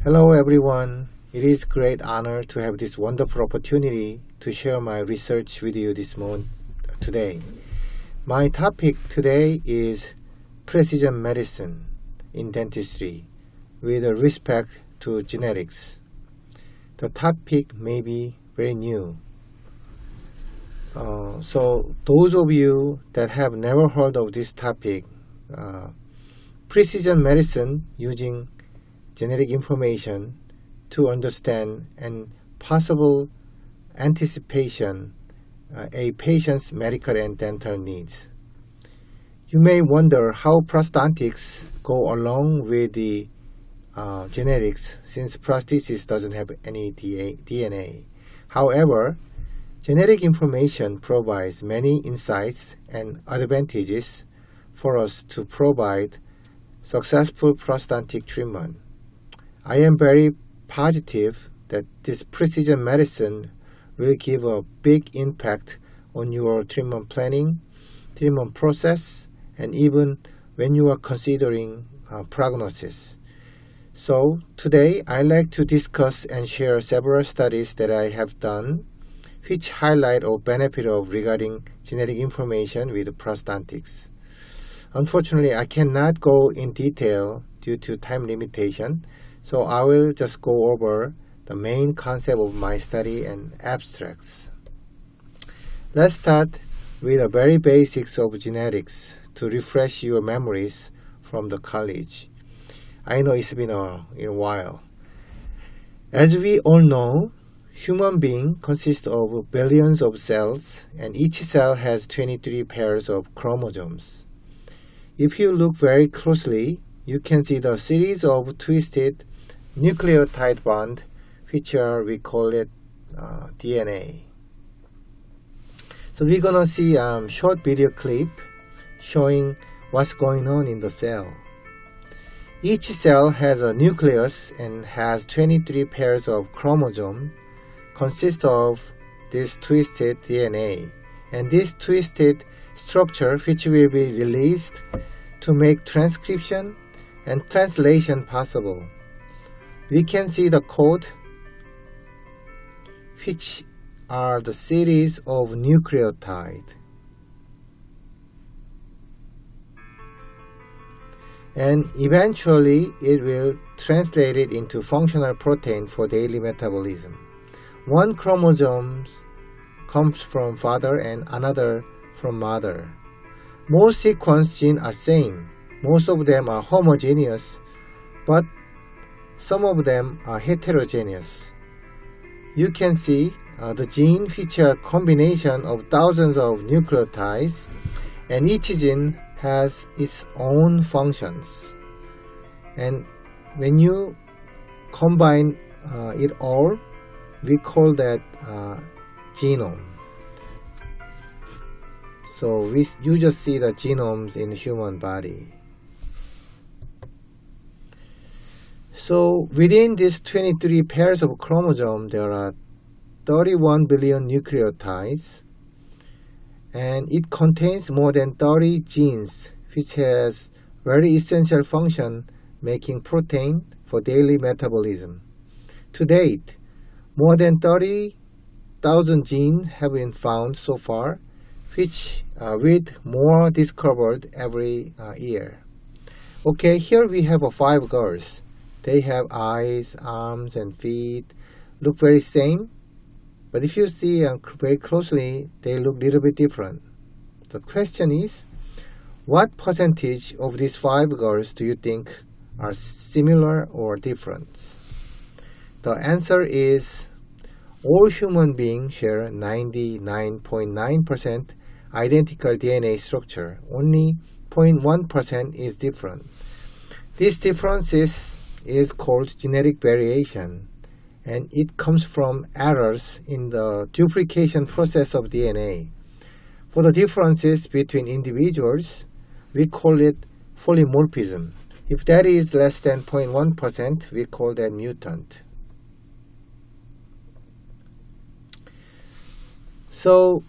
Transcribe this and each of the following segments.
Hello everyone. It is great honor to have this wonderful opportunity to share my research with you today. My topic today is precision medicine in dentistry with respect to genetics. The topic may be very new. So those of you that have never heard of this topic, precision medicine using genetic information to understand and possible anticipation a patient's medical and dental needs. You may wonder how prosthetics go along with the genetics since prosthesis doesn't have any DNA. However, genetic information provides many insights and advantages for us to provide successful prosthetic treatment. I am very positive that this precision medicine will give a big impact on your treatment planning, treatment process, and even when you are considering prognosis. So today I'd like to discuss and share several studies that I have done which highlight or benefit of regarding genetic information with prosthetics. Unfortunately, I cannot go in detail due to time limitation, so I will just go over the main concept of my study and abstracts. Let's start with the very basics of genetics to refresh your memories from the college. I know it's been a while. As we all know, human being consists of billions of cells, and each cell has 23 pairs of chromosomes. If you look very closely, you can see the series of twisted nucleotide bond, which we call it DNA. So we're gonna see a short video clip showing what's going on in the cell. Each cell has a nucleus and has 23 pairs of chromosomes, consist of this twisted DNA, and this twisted structure which will be released to make transcription and translation possible. We can see the code, which are the series of nucleotide. And eventually it will translate it into functional protein for daily metabolism. One chromosome comes from father and another from mother. Most sequence genes are same. Most of them are homogeneous, but some of them are heterogeneous. You can see the gene feature a combination of thousands of nucleotides, and each gene has its own functions. And when you combine it all, we call that genome. So you just see the genomes in the human body. So within these 23 pairs of chromosomes, there are 31 billion nucleotides, and it contains more than 30 genes, which has very essential function making protein for daily metabolism. To date, more than 30,000 genes have been found so far, which with more discovered every year. Okay, here we have 5 girls. They have eyes, arms, and feet, look very same, but if you see very closely, they look a little bit different. The question is, what percentage of these 5 girls do you think are similar or different? The answer is all human beings share 99.9% identical DNA structure. Only 0.1% is different. This difference is called genetic variation, and it comes from errors in the duplication process of DNA. For the differences between individuals, we call it polymorphism. If that is less than 0.1%, we call that mutant. So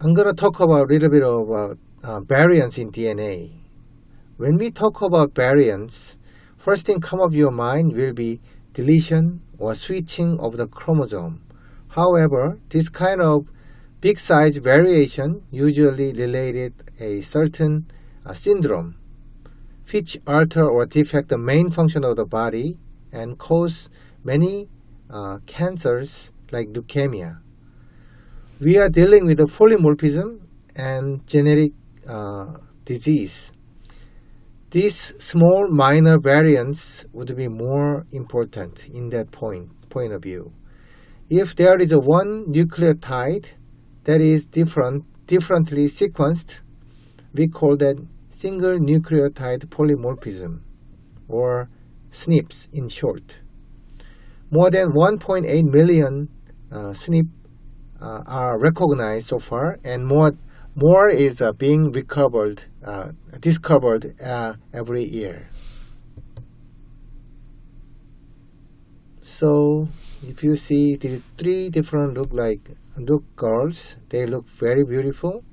I'm going to talk about a little bit about variants in DNA. When we talk about variants, first thing come up your mind will be deletion or switching of the chromosome. However, this kind of big size variation usually related a certain syndrome, which alter or defect the main function of the body and cause many cancers like leukemia. We are dealing with the polymorphism and genetic disease. These small minor variants would be more important in that point of view. If there is a one nucleotide that is differently sequenced, we call that single nucleotide polymorphism, or SNPs in short. More than 1.8 million SNP are recognized so far, and more is being discovered every year. So if you see the three different look girls, they look very beautiful.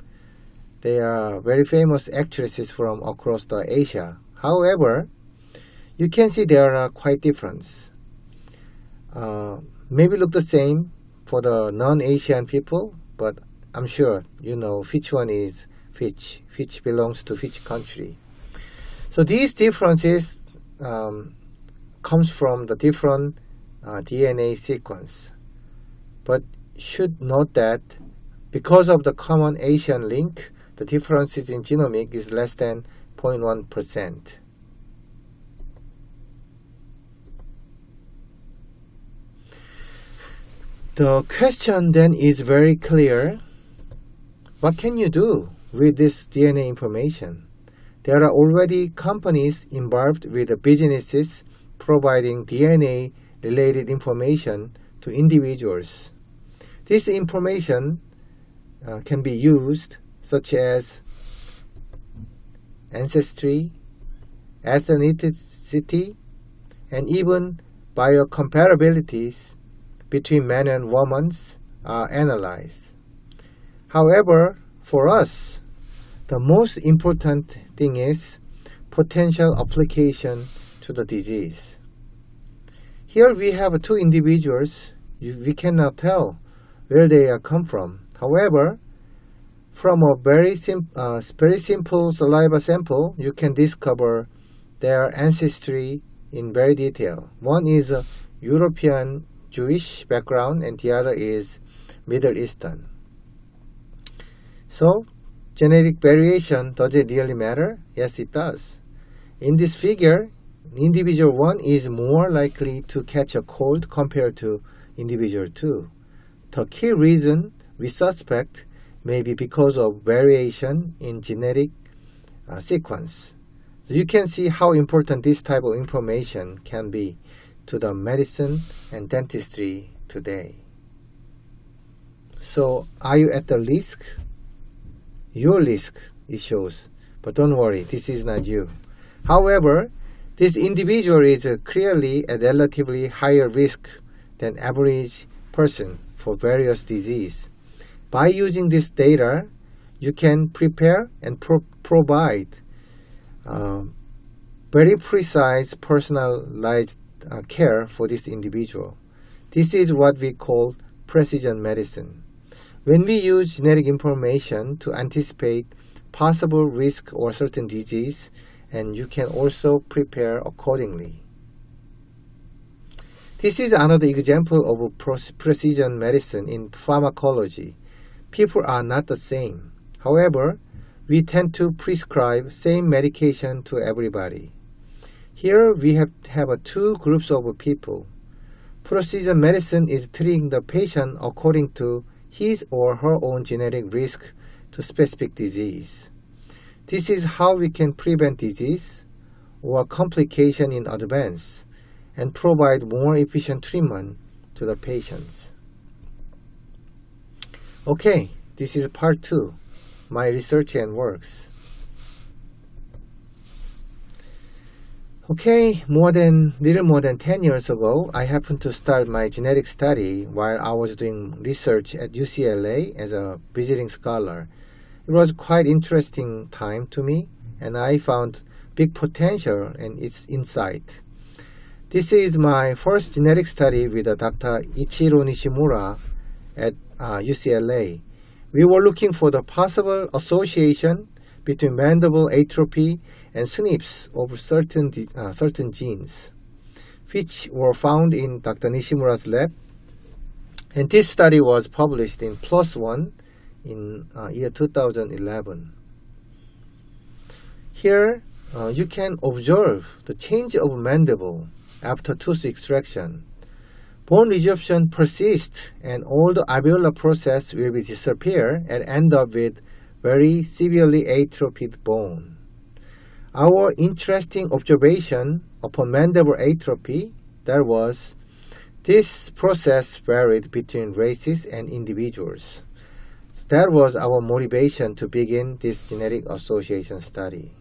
They are very famous actresses from across the Asia. However, you can see they are quite different. Maybe look the same for the non-Asian people, but I'm sure you know which one is which belongs to which country. So these differences comes from the different DNA sequence. But should note that because of the common Asian link, the differences in genomic is less than 0.1%. The question then is very clear. What can you do with this DNA information? There are already companies involved with the businesses providing DNA-related information to individuals. This information can be used such as ancestry, ethnicity, and even biocompatibilities between men and women are analyzed. However, for us, the most important thing is potential application to the disease. Here we have two individuals. We cannot tell where they come from. However, from a very simple saliva sample, you can discover their ancestry in very detail. One is a European Jewish background and the other is Middle Eastern. So, genetic variation, does it really matter? Yes, it does. In this figure, individual 1 is more likely to catch a cold compared to individual 2. The key reason we suspect may be because of variation in genetic sequence. So you can see how important this type of information can be to the medicine and dentistry today. So, are you at the risk? Your risk, it shows. But don't worry, this is not you. However, this individual is clearly at relatively higher risk than average person for various disease. By using this data, you can prepare and provide very precise personalized care for this individual. This is what we call precision medicine. When we use genetic information to anticipate possible risk or certain disease, and you can also prepare accordingly. This is another example of precision medicine in pharmacology. People are not the same. However, we tend to prescribe same medication to everybody. Here we have two groups of people. Precision medicine is treating the patient according to his or her own genetic risk to specific disease. This is how we can prevent disease or complication in advance and provide more efficient treatment to the patients. Okay, this is part 2, my research and works. Okay, little more than 10 years ago, I happened to start my genetic study while I was doing research at UCLA as a visiting scholar. It was quite interesting time to me, and I found big potential in its insight. This is my first genetic study with Dr. Ichiro Nishimura at UCLA. We were looking for the possible association between mandible atrophy and SNPs of certain genes, which were found in Dr. Nishimura's lab. And this study was published in PLOS ONE in year 2011. Here you can observe the change of mandible after tooth extraction. Bone resorption persists and all the alveolar process will be disappear and end up with very severely atrophied bone. Our interesting observation upon mandible atrophy, that was, this process varied between races and individuals. That was our motivation to begin this genetic association study.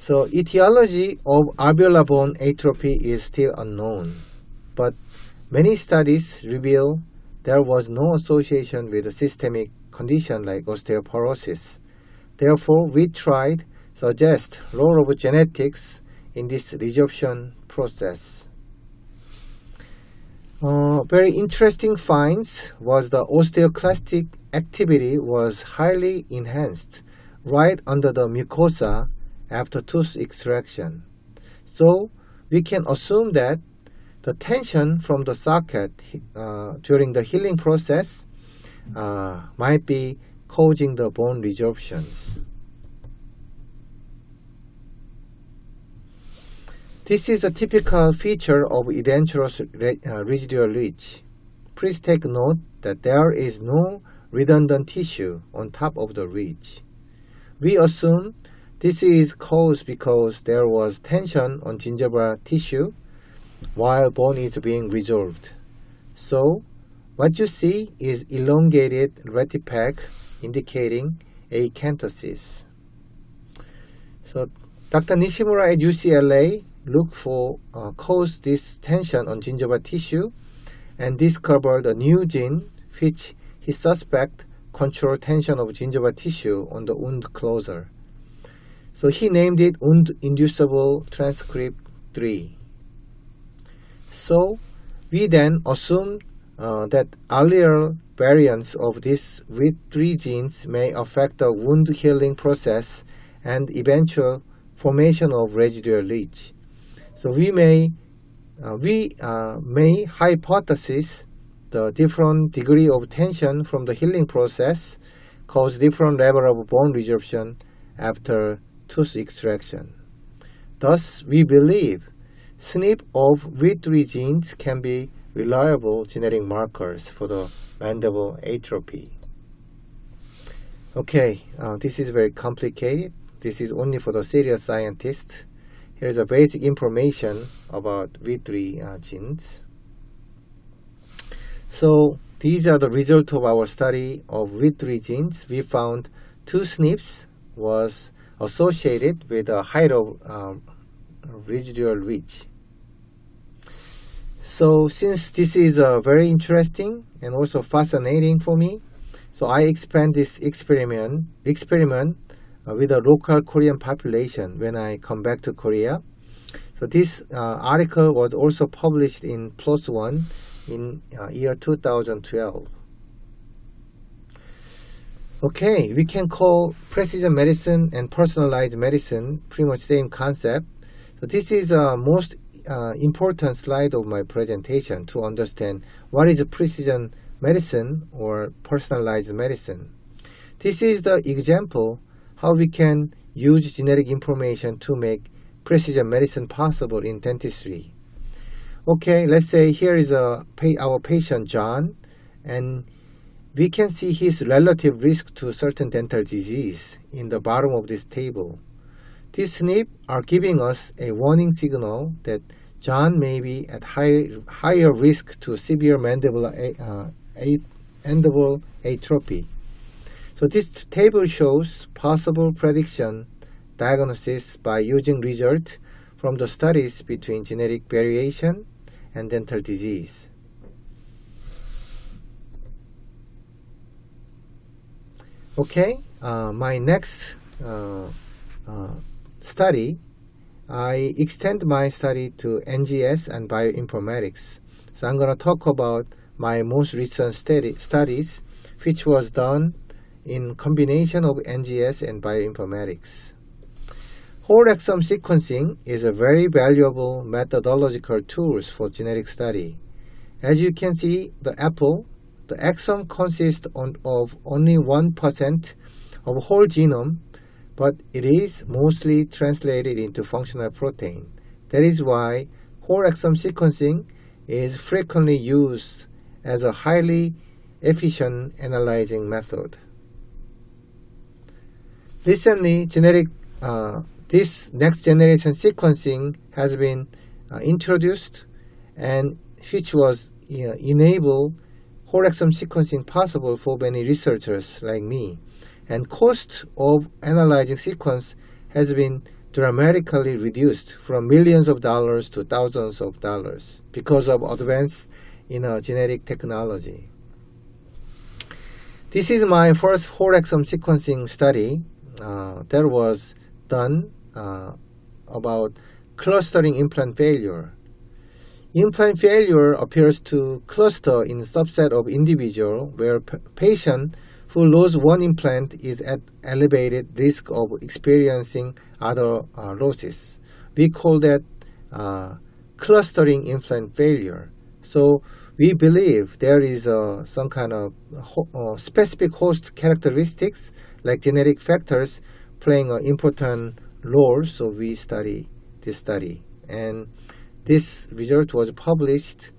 So etiology of alveolar bone atrophy is still unknown, but many studies reveal there was no association with a systemic condition like osteoporosis. Therefore, we tried suggest role of genetics in this resorption process. Very interesting finds was the osteoclastic activity was highly enhanced right under the mucosa after tooth extraction. So we can assume that the tension from the socket during the healing process might be causing the bone resorptions. This is a typical feature of edentulous residual ridge. Please take note that there is no redundant tissue on top of the ridge. We assume this is caused because there was tension on gingival tissue while bone is being resolved. So, what you see is elongated retipac indicating acanthosis. So, Dr. Nishimura at UCLA looked for caused this tension on gingival tissue and discovered a new gene which he suspect control tension of gingival tissue on the wound closure. So he named it wound-inducible transcript 3. So we then assumed that allele variants of these WIT3 genes may affect the wound healing process and eventual formation of residual ridge. So we may hypothesize the different degree of tension from the healing process cause different level of bone resorption after tooth extraction. Thus, we believe SNP of WIT3 genes can be reliable genetic markers for the mandible atrophy. Okay, this is very complicated. This is only for the serious scientists. Here's a basic information about WIT3 genes. So these are the results of our study of WIT3 genes. We found two SNPs was associated with a height of residual ridge. So since this is very interesting and also fascinating for me, so I expand this experiment with a local Korean population when I come back to Korea. So this article was also published in PLOS ONE in year 2012. Okay, we can call precision medicine and personalized medicine pretty much same concept. So this is a most important slide of my presentation to understand what is a precision medicine or personalized medicine. This is the example how we can use genetic information to make precision medicine possible in dentistry. Okay, let's say here is our patient John, and we can see his relative risk to certain dental disease in the bottom of this table. These SNP are giving us a warning signal that John may be at higher risk to severe mandible atrophy. So this table shows possible prediction diagnosis by using results from the studies between genetic variation and dental disease. Okay, my next study I extend my study to NGS and bioinformatics. So I'm going to talk about my most recent studies, which was done in combination of NGS and bioinformatics. Whole exome sequencing is a very valuable methodological tool for genetic study. As you can see, the exome consists of only 1% of whole genome, but it is mostly translated into functional protein. That is why whole exome sequencing is frequently used as a highly efficient analyzing method. Recently, this next generation sequencing has been introduced, and which was enable whole exome sequencing possible for many researchers like me. And cost of analyzing sequence has been dramatically reduced from millions of dollars to thousands of dollars because of advance in genetic technology. This is my first whole exome sequencing study that was done about clustering implant failure. Implant failure appears to cluster in a subset of individuals where patient who lose one implant is at elevated risk of experiencing other losses. We call that clustering implant failure. So we believe there is some kind of specific host characteristics like genetic factors playing an important role, so we study this study. And this result was published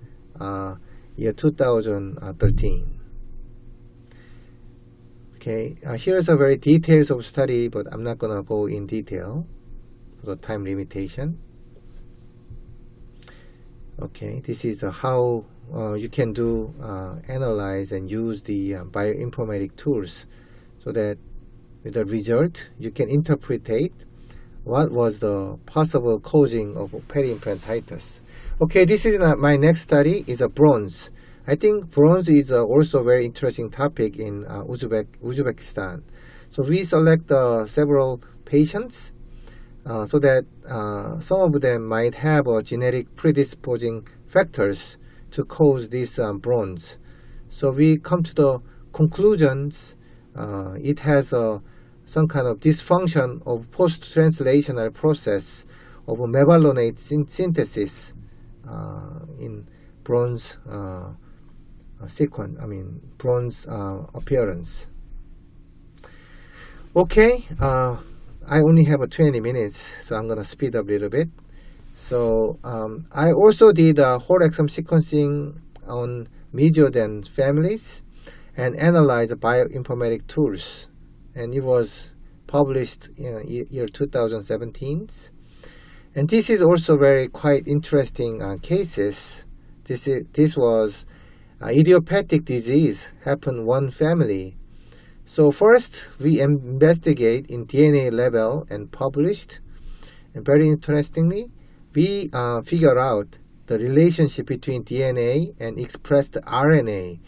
year 2013. Okay, here's a very details of study, but I'm not going to go in detail for the time limitation. Okay, this is how you can do analyze and use the bioinformatic tools, so that with the result you can interpretate what was the possible causing of peri-implantitis. Okay, this is my next study is a bronze. I think bronze is also a very interesting topic in Uzbekistan. So we select several patients so that some of them might have genetic predisposing factors to cause this bronze. So we come to the conclusions it has some kind of dysfunction of post-translational process of mevalonate synthesis in bronze bronze appearance. Okay, I only have 20 minutes, so I'm going to speed up a little bit. So I also did whole exome sequencing on Mesoden families and analyzed bioinformatic tools, and it was published in year 2017. And this is also very quite interesting cases. This was idiopathic disease happened one family. So first we investigate in DNA level and published, and very interestingly we figure out the relationship between DNA and expressed RNA,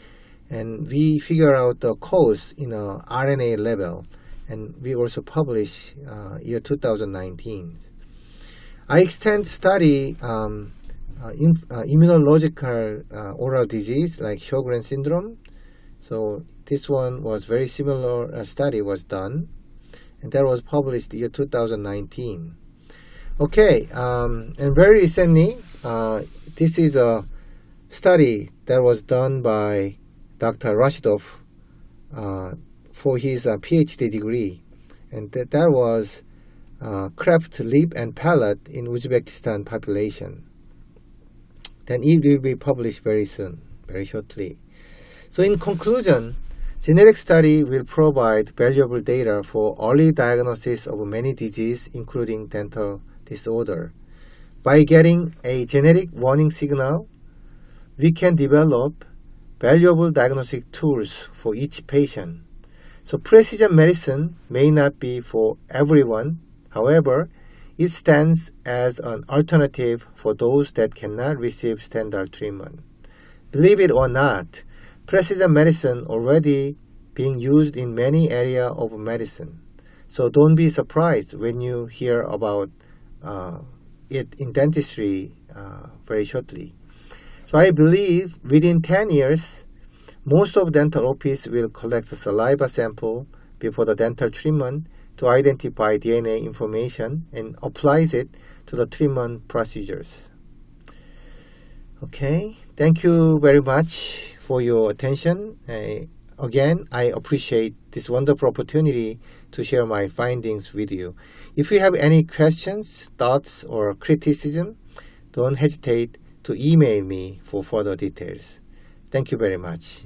and we figure out the cause in a RNA level, and we also publish year 2019. I extend study immunological oral disease like Sjogren syndrome. So this one was very similar study was done, and that was published year 2019. Okay, and very recently, this is a study that was done by Dr. Rashidov for his PhD degree, and that was cleft lip and palate in Uzbekistan population. Then it will be published very soon, very shortly. So in conclusion, genetic study will provide valuable data for early diagnosis of many diseases, including dental disorder. By getting a genetic warning signal, we can develop valuable diagnostic tools for each patient. So precision medicine may not be for everyone. However, it stands as an alternative for those that cannot receive standard treatment. Believe it or not, precision medicine already being used in many areas of medicine. So don't be surprised when you hear about it in dentistry very shortly. So I believe within 10 years, most of dental office will collect a saliva sample before the dental treatment to identify DNA information and applies it to the treatment procedures. Okay, thank you very much for your attention. Again, I appreciate this wonderful opportunity to share my findings with you. If you have any questions, thoughts, or criticism, don't hesitate to email me for further details. Thank you very much.